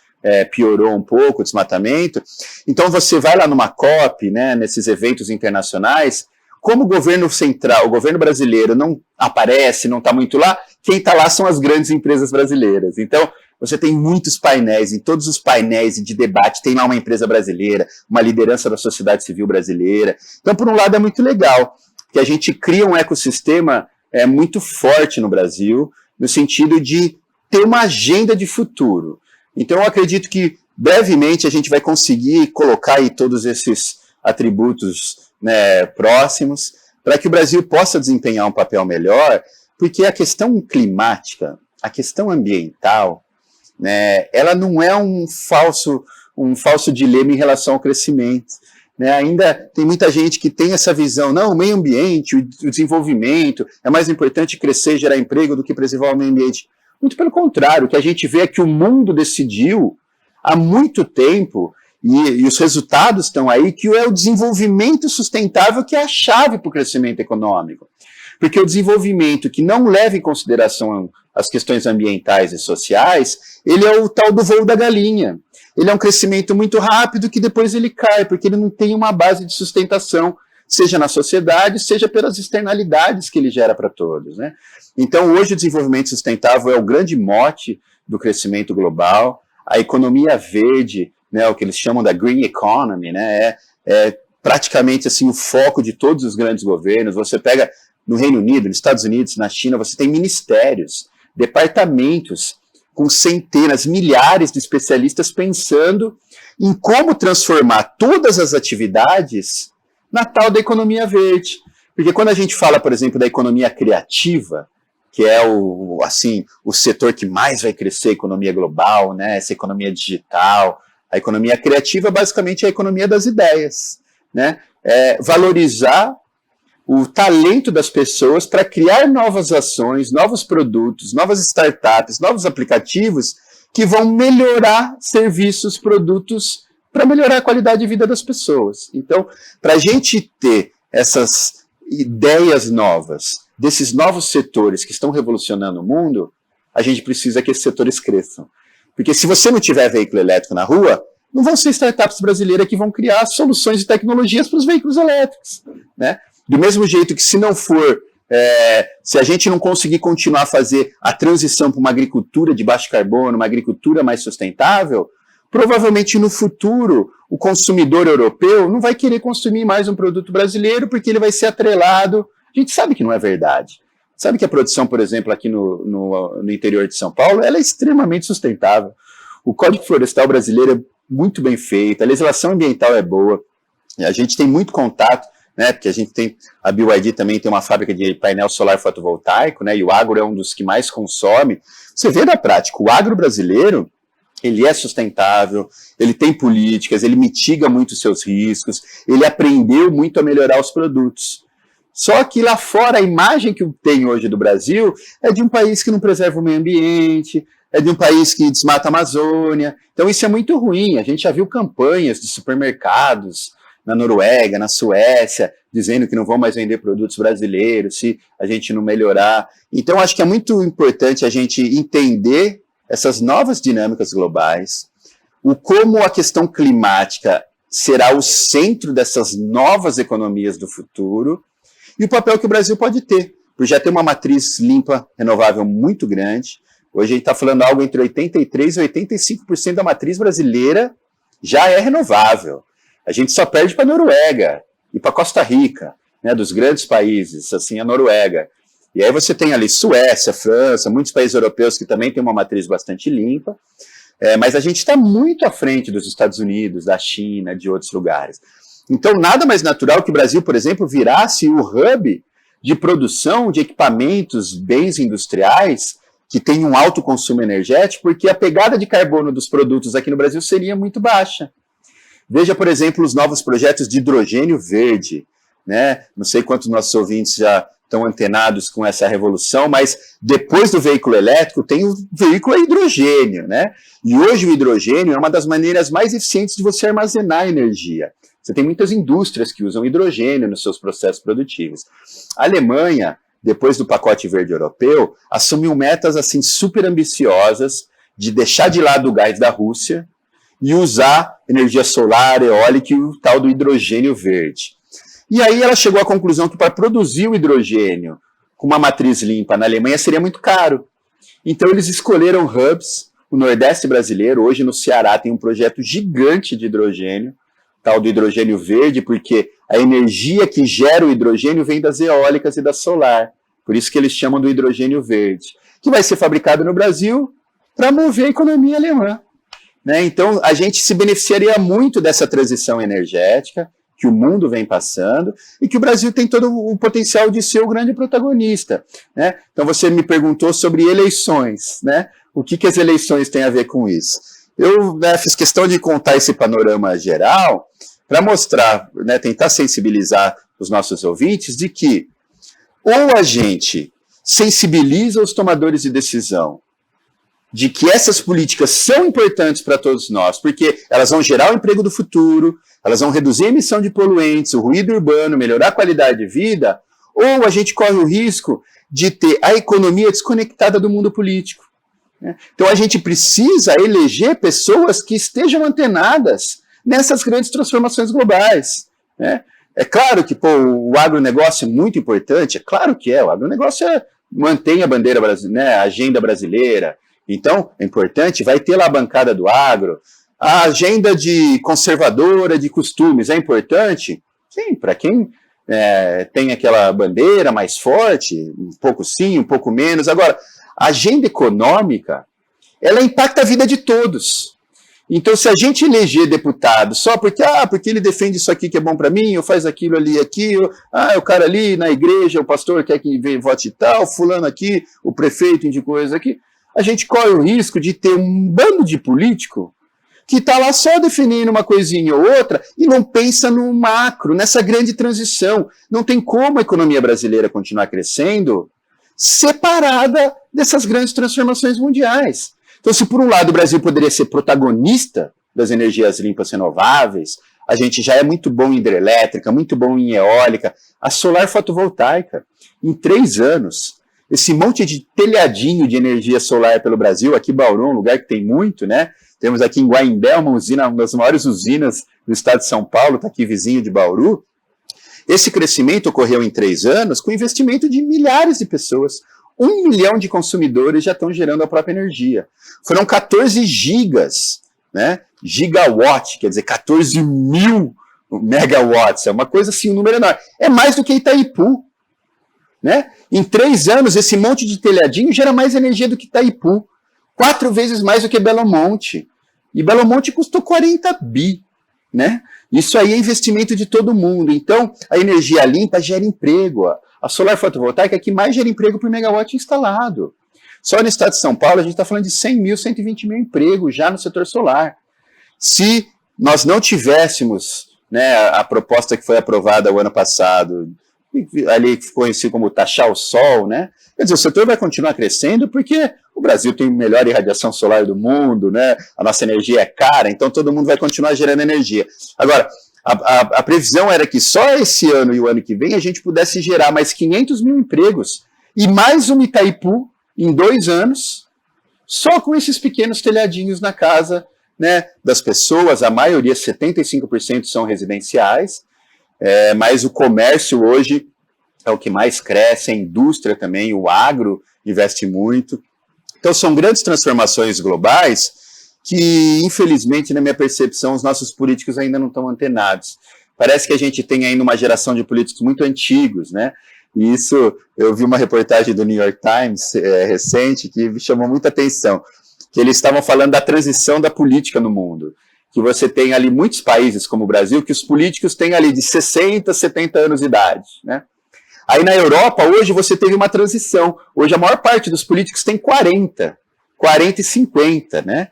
piorou um pouco o desmatamento. Então, você vai lá numa COP, né, nesses eventos internacionais, como o governo central, o governo brasileiro não aparece, não está muito lá, quem está lá são as grandes empresas brasileiras. Então, você tem muitos painéis, em todos os painéis de debate tem lá uma empresa brasileira, uma liderança da sociedade civil brasileira. Então, por um lado, é muito legal, que a gente cria um ecossistema muito forte no Brasil, no sentido de ter uma agenda de futuro. Então, eu acredito que, brevemente, a gente vai conseguir colocar aí todos esses atributos, né, próximos, para que o Brasil possa desempenhar um papel melhor, porque a questão climática, a questão ambiental, né, ela não é um falso dilema em relação ao crescimento. Né, ainda tem muita gente que tem essa visão, não, o meio ambiente, o desenvolvimento, é mais importante crescer e gerar emprego do que preservar o meio ambiente. Muito pelo contrário, o que a gente vê é que o mundo decidiu há muito tempo, e os resultados estão aí, que é o desenvolvimento sustentável que é a chave para o crescimento econômico. Porque o desenvolvimento que não leva em consideração as questões ambientais e sociais, ele é o tal do voo da galinha. Ele é um crescimento muito rápido que depois ele cai, porque ele não tem uma base de sustentação, seja na sociedade, seja pelas externalidades que ele gera para todos, né? Então, hoje o desenvolvimento sustentável é o grande mote do crescimento global, a economia verde, né, o que eles chamam da green economy, né, é praticamente assim, o foco de todos os grandes governos. Você pega no Reino Unido, nos Estados Unidos, na China, você tem ministérios, departamentos com centenas, milhares de especialistas pensando em como transformar todas as atividades na tal da economia verde. Porque quando a gente fala, por exemplo, da economia criativa, que é o setor que mais vai crescer, a economia global, né, essa economia digital, a economia criativa basicamente é a economia das ideias, né, valorizar o talento das pessoas para criar novas ações, novos produtos, novas startups, novos aplicativos que vão melhorar serviços, produtos, para melhorar a qualidade de vida das pessoas. Então, para a gente ter essas ideias novas, desses novos setores que estão revolucionando o mundo, a gente precisa que esses setores cresçam. Porque se você não tiver veículo elétrico na rua, não vão ser startups brasileiras que vão criar soluções e tecnologias para os veículos elétricos, né? Do mesmo jeito que se não for, se a gente não conseguir continuar a fazer a transição para uma agricultura de baixo carbono, uma agricultura mais sustentável, provavelmente no futuro o consumidor europeu não vai querer consumir mais um produto brasileiro porque ele vai ser atrelado. A gente sabe que não é verdade. Sabe que a produção, por exemplo, aqui no interior de São Paulo, ela é extremamente sustentável. O Código Florestal brasileiro é muito bem feito, a legislação ambiental é boa, a gente tem muito contato, né, porque a gente tem, a BYD também tem uma fábrica de painel solar fotovoltaico, né, e o agro é um dos que mais consome. Você vê na prática, o agro brasileiro, ele é sustentável, ele tem políticas, ele mitiga muito os seus riscos, ele aprendeu muito a melhorar os produtos. Só que lá fora, a imagem que tem hoje do Brasil é de um país que não preserva o meio ambiente, é de um país que desmata a Amazônia. Então isso é muito ruim. A gente já viu campanhas de supermercados na Noruega, na Suécia, dizendo que não vão mais vender produtos brasileiros se a gente não melhorar. Então acho que é muito importante a gente entender essas novas dinâmicas globais, o como a questão climática será o centro dessas novas economias do futuro e o papel que o Brasil pode ter, por já ter uma matriz limpa, renovável muito grande. Hoje a gente está falando algo entre 83% e 85% da matriz brasileira já é renovável. A gente só perde para a Noruega e para Costa Rica, né, dos grandes países, assim, a Noruega. E aí você tem ali Suécia, França, muitos países europeus que também têm uma matriz bastante limpa, mas a gente está muito à frente dos Estados Unidos, da China, de outros lugares. Então, nada mais natural que o Brasil, por exemplo, virasse o hub de produção de equipamentos, bens industriais, que tem um alto consumo energético, porque a pegada de carbono dos produtos aqui no Brasil seria muito baixa. Veja, por exemplo, os novos projetos de hidrogênio verde, né? Não sei quantos nossos ouvintes já estão antenados com essa revolução, mas depois do veículo elétrico tem o veículo a hidrogênio, né? E hoje o hidrogênio é uma das maneiras mais eficientes de você armazenar energia. Você tem muitas indústrias que usam hidrogênio nos seus processos produtivos. A Alemanha, depois do pacote verde europeu, assumiu metas assim super ambiciosas de deixar de lado o gás da Rússia e usar energia solar, eólica e o tal do hidrogênio verde. E aí ela chegou à conclusão que para produzir o hidrogênio com uma matriz limpa na Alemanha seria muito caro. Então eles escolheram hubs, o Nordeste brasileiro, hoje no Ceará tem um projeto gigante de hidrogênio, tal do hidrogênio verde, porque a energia que gera o hidrogênio vem das eólicas e da solar. Por isso que eles chamam do hidrogênio verde, que vai ser fabricado no Brasil para mover a economia alemã, né? Então, a gente se beneficiaria muito dessa transição energética que o mundo vem passando e que o Brasil tem todo o potencial de ser o grande protagonista, né? Então, você me perguntou sobre eleições, né? O que as eleições têm a ver com isso? Eu fiz questão de contar esse panorama geral para mostrar, né, tentar sensibilizar os nossos ouvintes de que ou a gente sensibiliza os tomadores de decisão de que essas políticas são importantes para todos nós, porque elas vão gerar o emprego do futuro, elas vão reduzir a emissão de poluentes, o ruído urbano, melhorar a qualidade de vida, ou a gente corre o risco de ter a economia desconectada do mundo político. Então a gente precisa eleger pessoas que estejam antenadas nessas grandes transformações globais, né? É claro que o agronegócio é muito importante, é claro que o agronegócio mantém a bandeira brasileira, né, a agenda brasileira, então é importante, vai ter lá a bancada do agro, a agenda de conservadora de costumes é importante, sim, para quem tem aquela bandeira mais forte, um pouco sim, um pouco menos. Agora, a agenda econômica, ela impacta a vida de todos. Então, se a gente eleger deputado só porque ele defende isso aqui que é bom para mim, ou faz aquilo ali, aquilo, o cara ali na igreja, o pastor quer que venha vote tal, fulano aqui, o prefeito indicou isso aqui, a gente corre o risco de ter um bando de político que está lá só definindo uma coisinha ou outra e não pensa no macro, nessa grande transição. Não tem como a economia brasileira continuar crescendo separada dessas grandes transformações mundiais. Então, se por um lado o Brasil poderia ser protagonista das energias limpas renováveis, a gente já é muito bom em hidrelétrica, muito bom em eólica, a solar fotovoltaica. Em 3 anos, esse monte de telhadinho de energia solar pelo Brasil, aqui em Bauru, um lugar que tem muito, né? Temos aqui em Guaimbé uma das maiores usinas do estado de São Paulo, está aqui vizinho de Bauru. Esse crescimento ocorreu em 3 anos com investimento de milhares de pessoas. 1 milhão de consumidores já estão gerando a própria energia. Foram 14 gigas, né? Gigawatt, quer dizer, 14 mil megawatts. É uma coisa assim, um número enorme. É mais do que Itaipu, né? Em 3 anos, esse monte de telhadinho gera mais energia do que Itaipu. 4 vezes mais do que Belo Monte. E Belo Monte custou 40 bi, né? Isso aí é investimento de todo mundo. Então, a energia limpa gera emprego. A solar fotovoltaica é que mais gera emprego por megawatt instalado. Só no estado de São Paulo, a gente está falando de 100 mil, 120 mil empregos já no setor solar. Se nós não tivéssemos, né, a proposta que foi aprovada o ano passado, ali que ficou conhecido como taxar o sol, né? Quer dizer, o setor vai continuar crescendo porque o Brasil tem a melhor irradiação solar do mundo, né? A nossa energia é cara, então todo mundo vai continuar gerando energia. Agora, a previsão era que só esse ano e o ano que vem a gente pudesse gerar mais 500 mil empregos e mais um Itaipu em 2 anos, só com esses pequenos telhadinhos na casa, né, das pessoas. A maioria, 75% são residenciais, mas o comércio hoje é o que mais cresce, a indústria também, o agro investe muito. Então são grandes transformações globais que, infelizmente, na minha percepção, os nossos políticos ainda não estão antenados. Parece que a gente tem ainda uma geração de políticos muito antigos, né? E isso, eu vi uma reportagem do New York Times recente que me chamou muita atenção, que eles estavam falando da transição da política no mundo. Que você tem ali muitos países, como o Brasil, que os políticos têm ali de 60, 70 anos de idade, né? Aí na Europa, hoje, você teve uma transição. Hoje, a maior parte dos políticos tem 40 e 50, né?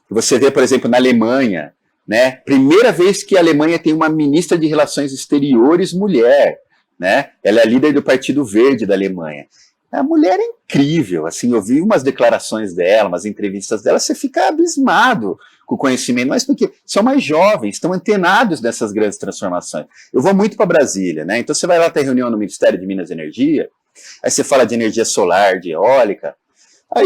Você vê, por exemplo, na Alemanha, né? Primeira vez que a Alemanha tem uma ministra de Relações Exteriores mulher, né? Ela é líder do Partido Verde da Alemanha. A mulher é incrível, assim, eu vi umas declarações dela, umas entrevistas dela, você fica abismado com o conhecimento, mas porque são mais jovens, estão antenados dessas grandes transformações. Eu vou muito para Brasília, né? Então você vai lá ter reunião no Ministério de Minas e Energia, aí você fala de energia solar, de eólica, aí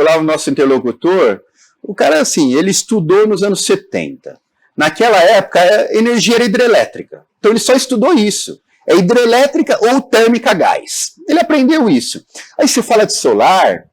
lá o nosso interlocutor, o cara, assim, ele estudou nos anos 70. Naquela época, a energia era hidrelétrica. Então ele só estudou isso. É hidrelétrica ou térmica a gás. Ele aprendeu isso. Aí você fala de solar,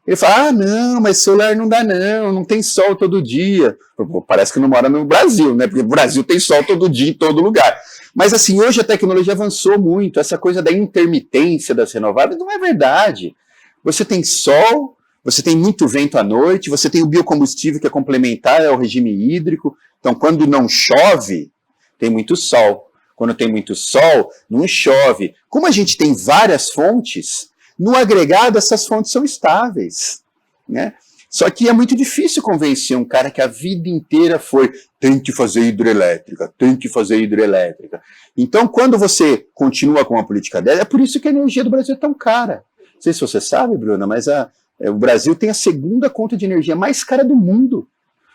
ele fala, não, mas solar não dá não tem sol todo dia. Pô, parece que não mora no Brasil, né? Porque o Brasil tem sol todo dia, em todo lugar. Mas assim, hoje a tecnologia avançou muito, essa coisa da intermitência das renováveis não é verdade. Você tem sol, você tem muito vento à noite, você tem o biocombustível que é complementar ao regime hídrico. Então, quando não chove, tem muito sol. Quando tem muito sol, não chove. Como a gente tem várias fontes, no agregado essas fontes são estáveis, né? Só que é muito difícil convencer um cara que a vida inteira foi tem que fazer hidrelétrica, tem que fazer hidrelétrica. Então, quando você continua com uma política dessa, é por isso que a energia do Brasil é tão cara. Não sei se você sabe, Bruna, mas o Brasil tem a 2ª conta de energia mais cara do mundo.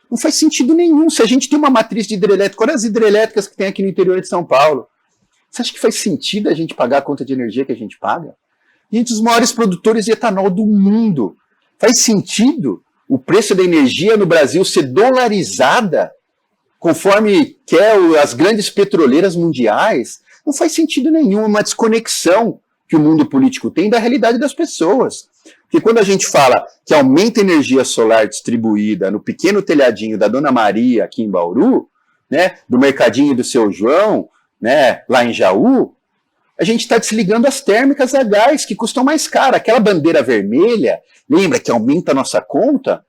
Não faz sentido nenhum. Se a gente tem uma matriz de hidrelétrica, olha as hidrelétricas que tem aqui no interior de São Paulo. Você acha que faz sentido a gente pagar a conta de energia que a gente paga? Gente, os maiores produtores de etanol do mundo. Faz sentido o preço da energia no Brasil ser dolarizada conforme quer as grandes petroleiras mundiais? Não faz sentido nenhum. É uma desconexão que o mundo político tem da realidade das pessoas. Porque quando a gente fala que aumenta a energia solar distribuída no pequeno telhadinho da Dona Maria aqui em Bauru, né, do mercadinho do Seu João, né, lá em Jaú, a gente está desligando as térmicas a gás, que custam mais caro. Aquela bandeira vermelha, lembra que aumenta a nossa conta?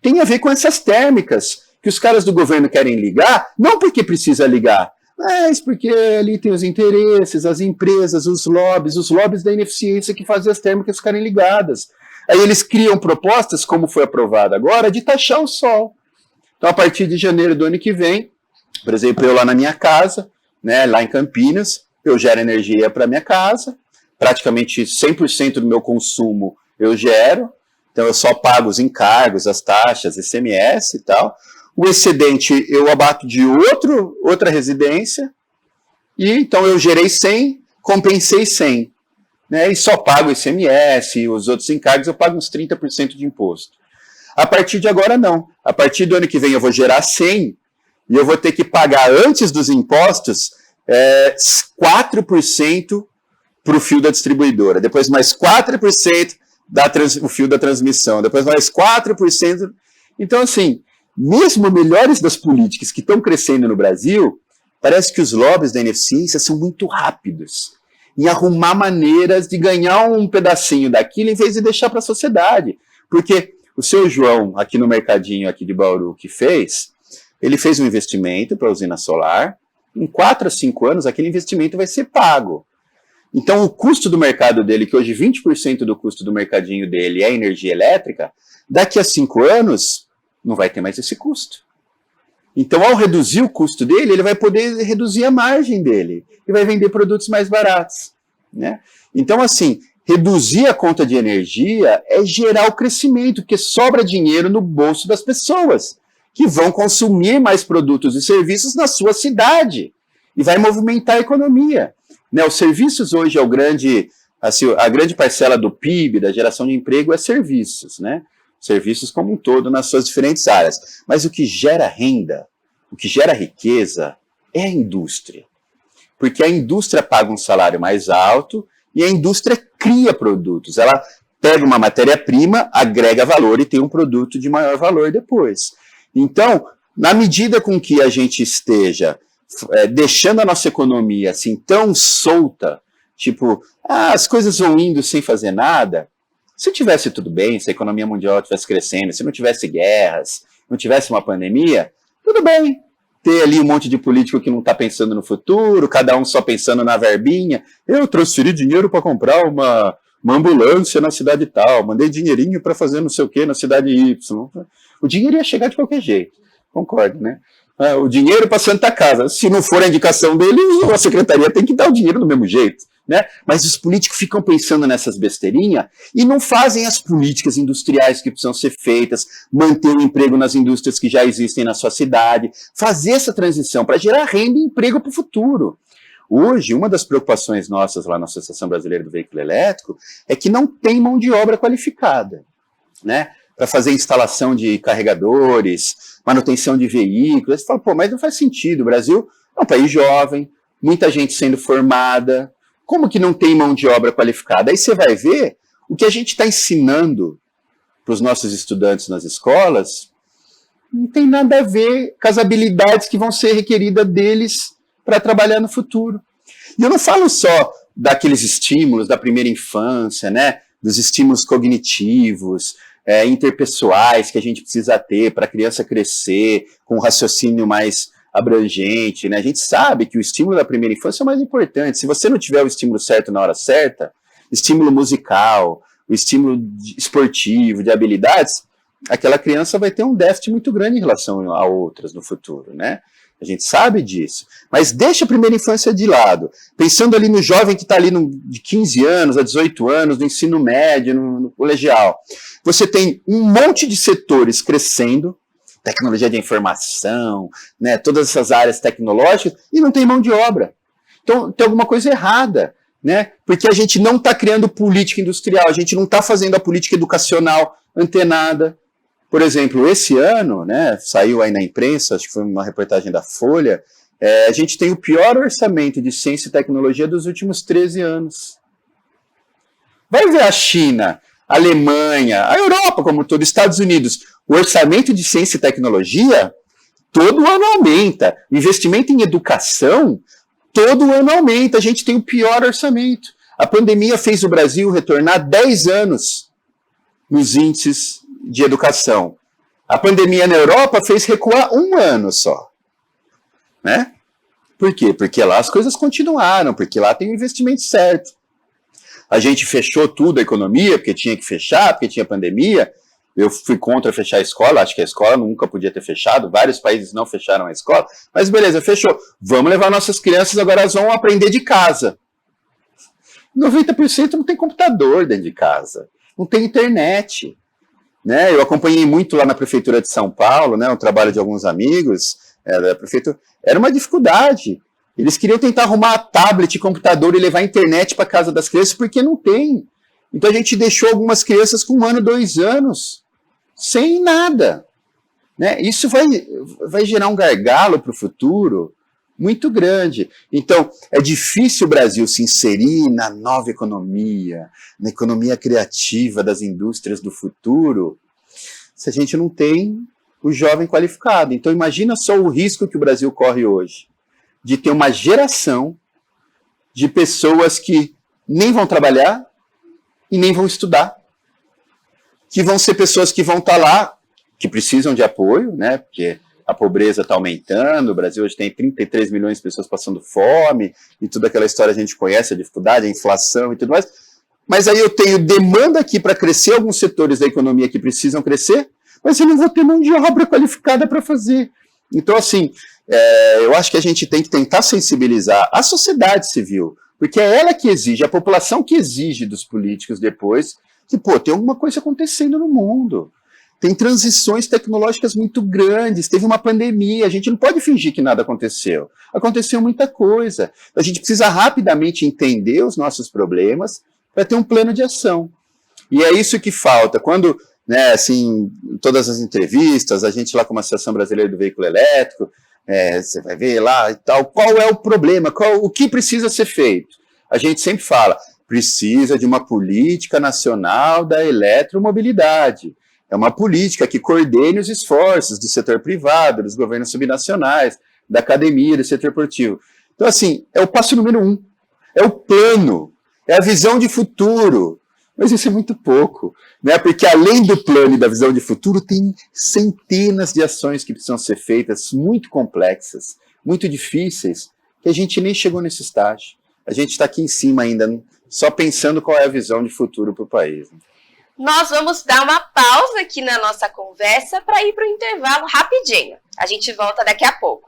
Tem a ver com essas térmicas que os caras do governo querem ligar, não porque precisa ligar, mas porque ali tem os interesses, as empresas, os lobbies da ineficiência que fazem as térmicas ficarem ligadas. Aí eles criam propostas, como foi aprovado agora, de taxar o sol. Então, a partir de janeiro do ano que vem, por exemplo, eu lá na minha casa, né, lá em Campinas, eu gero energia para minha casa, praticamente 100% do meu consumo eu gero, então eu só pago os encargos, as taxas, ICMS e tal. O excedente eu abato de outra residência, e então eu gerei 100, compensei 100, né, e só pago ICMS e os outros encargos eu pago uns 30% de imposto. A partir de agora, não. A partir do ano que vem eu vou gerar 100 e eu vou ter que pagar, antes dos impostos, 4% para o fio da distribuidora, depois mais 4% o fio da transmissão, depois mais 4%. Então, assim, mesmo melhores das políticas que estão crescendo no Brasil, parece que os lobbies da ineficiência são muito rápidos em arrumar maneiras de ganhar um pedacinho daquilo em vez de deixar para a sociedade. Porque o seu João, aqui no mercadinho aqui de Bauru, ele fez um investimento para a usina solar. Em 4 a 5 anos, aquele investimento vai ser pago. Então, o custo do mercado dele, que hoje 20% do custo do mercadinho dele é energia elétrica, daqui a 5 anos, não vai ter mais esse custo. Então, ao reduzir o custo dele, ele vai poder reduzir a margem dele e vai vender produtos mais baratos, né? Então, assim, reduzir a conta de energia é gerar o crescimento, porque sobra dinheiro no bolso das pessoas, que vão consumir mais produtos e serviços na sua cidade, e vai movimentar a economia. Né, os serviços hoje a grande parcela do PIB, da geração de emprego, é serviços, né? Serviços como um todo nas suas diferentes áreas. Mas o que gera renda, o que gera riqueza, é a indústria. Porque a indústria paga um salário mais alto e a indústria cria produtos. Ela pega uma matéria-prima, agrega valor e tem um produto de maior valor depois. Então, na medida com que a gente esteja deixando a nossa economia assim tão solta, tipo, as coisas vão indo sem fazer nada, se tivesse tudo bem, se a economia mundial estivesse crescendo, se não tivesse guerras, não tivesse uma pandemia, tudo bem. Ter ali um monte de político que não está pensando no futuro, cada um só pensando na verbinha. Eu transferi dinheiro para comprar uma ambulância na cidade tal, mandei dinheirinho para fazer não sei o que na cidade Y. O dinheiro ia chegar de qualquer jeito, concordo, né? O dinheiro para Santa Casa, se não for a indicação dele, a secretaria tem que dar o dinheiro do mesmo jeito, né? Mas os políticos ficam pensando nessas besteirinhas e não fazem as políticas industriais que precisam ser feitas, manter o emprego nas indústrias que já existem na sua cidade, fazer essa transição para gerar renda e emprego para o futuro. Hoje, uma das preocupações nossas lá na Associação Brasileira do Veículo Elétrico é que não tem mão de obra qualificada, né? Para fazer instalação de carregadores, manutenção de veículos. Você fala, pô, mas não faz sentido. O Brasil é um país jovem, muita gente sendo formada. Como que não tem mão de obra qualificada? Aí você vai ver o que a gente está ensinando para os nossos estudantes nas escolas não tem nada a ver com as habilidades que vão ser requeridas deles para trabalhar no futuro. E eu não falo só daqueles estímulos da primeira infância, né? Dos estímulos cognitivos, interpessoais que a gente precisa ter para a criança crescer com um raciocínio mais abrangente, né? A gente sabe que o estímulo da primeira infância é o mais importante. Se você não tiver o estímulo certo na hora certa, estímulo musical, o estímulo esportivo, de habilidades, aquela criança vai ter um déficit muito grande em relação a outras no futuro, né? A gente sabe disso. Mas deixa a primeira infância de lado. Pensando ali no jovem que está ali de 15 anos a 18 anos, no ensino médio, no colegial. Você tem um monte de setores crescendo, tecnologia de informação, né, todas essas áreas tecnológicas, e não tem mão de obra. Então tem alguma coisa errada, né? Porque a gente não está criando política industrial, a gente não está fazendo a política educacional antenada. Por exemplo, esse ano, né, saiu aí na imprensa, acho que foi uma reportagem da Folha, a gente tem o pior orçamento de ciência e tecnologia dos últimos 13 anos. Vai ver a China, a Alemanha, a Europa como todo, Estados Unidos, o orçamento de ciência e tecnologia todo ano aumenta. O investimento em educação todo ano aumenta. A gente tem o pior orçamento. A pandemia fez o Brasil retornar 10 anos nos índices de educação. A pandemia na Europa fez recuar 1 ano só. Né? Por quê? Porque lá as coisas continuaram, porque lá tem o investimento certo. A gente fechou tudo, a economia, porque tinha que fechar, porque tinha pandemia. Eu fui contra fechar a escola, acho que a escola nunca podia ter fechado, vários países não fecharam a escola, mas beleza, fechou. Vamos levar nossas crianças, agora elas vão aprender de casa. 90% não tem computador dentro de casa, não tem internet. Né? Eu acompanhei muito lá na Prefeitura de São Paulo, né, o trabalho de alguns amigos da Prefeitura, era uma dificuldade. Eles queriam tentar arrumar tablet, computador e levar a internet para casa das crianças, porque não tem. Então a gente deixou algumas crianças com 1 ano, 2 anos, sem nada. Né? Isso vai gerar um gargalo para o futuro muito grande. Então, é difícil o Brasil se inserir na nova economia, na economia criativa das indústrias do futuro, se a gente não tem o jovem qualificado. Então, imagina só o risco que o Brasil corre hoje, de ter uma geração de pessoas que nem vão trabalhar e nem vão estudar, que vão ser pessoas que vão estar lá, que precisam de apoio, né, porque a pobreza está aumentando, o Brasil hoje tem 33 milhões de pessoas passando fome, e toda aquela história a gente conhece, a dificuldade, a inflação e tudo mais. Mas aí eu tenho demanda aqui para crescer alguns setores da economia que precisam crescer, mas eu não vou ter mão de obra qualificada para fazer. Então, assim, eu acho que a gente tem que tentar sensibilizar a sociedade civil, porque é ela que exige, a população que exige dos políticos depois, que, tem alguma coisa acontecendo no mundo. Tem transições tecnológicas muito grandes, teve uma pandemia, a gente não pode fingir que nada aconteceu. Aconteceu muita coisa. A gente precisa rapidamente entender os nossos problemas para ter um plano de ação. E é isso que falta. Quando, né, assim, em todas as entrevistas, a gente lá como Associação Brasileira do Veículo Elétrico, você vai ver lá e tal, qual é o problema, o que precisa ser feito? A gente sempre fala, precisa de uma política nacional da eletromobilidade. É uma política que coordene os esforços do setor privado, dos governos subnacionais, da academia, do setor esportivo. Então, assim, é o passo número 1. É o plano, é a visão de futuro. Mas isso é muito pouco, né? Porque além do plano e da visão de futuro, tem centenas de ações que precisam ser feitas, muito complexas, muito difíceis, que a gente nem chegou nesse estágio. A gente está aqui em cima ainda, só pensando qual é a visão de futuro para o país. Nós vamos dar uma pausa aqui na nossa conversa para ir para o intervalo rapidinho. A gente volta daqui a pouco.